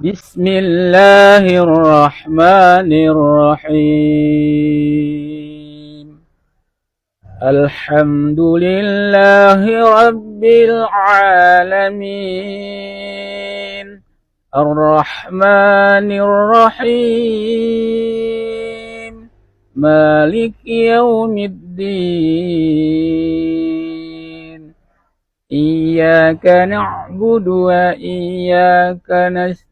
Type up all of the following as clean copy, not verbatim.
بسم الله الرحمن الرحيم. الحمد لله رب العالمين، الرحمن الرحيم، مالك يوم الدين. إياك نعبد وإياك نستعين.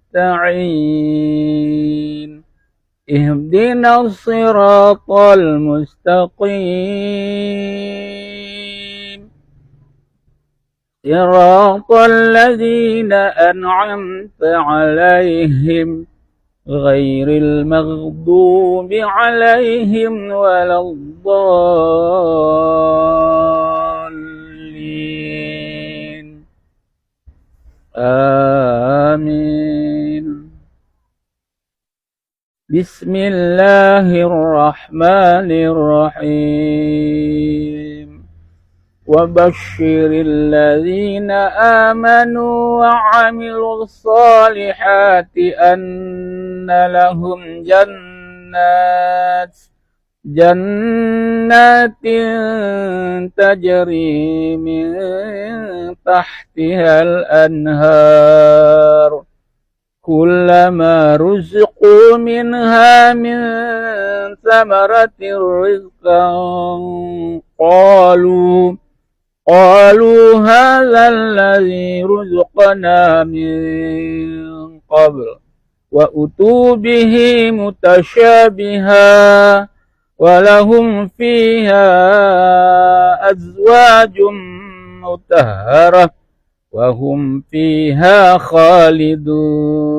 اهدنا الصراط المستقيم، صراط الذين أنعمت عليهم غير المغضوب عليهم ولا الضالين. آمين. بسم الله الرحمن الرحيم. وبشر الذين آمنوا وعملوا الصالحات أن لهم جنات تجري من تحتها الأنهار، كلما رزقوا منها من ثمرة رزقا قالوا هذا الذي رزقنا من قبل، وأتوا به متشابها، ولهم فيها أزواج مطهرة وهم فيها خالدون.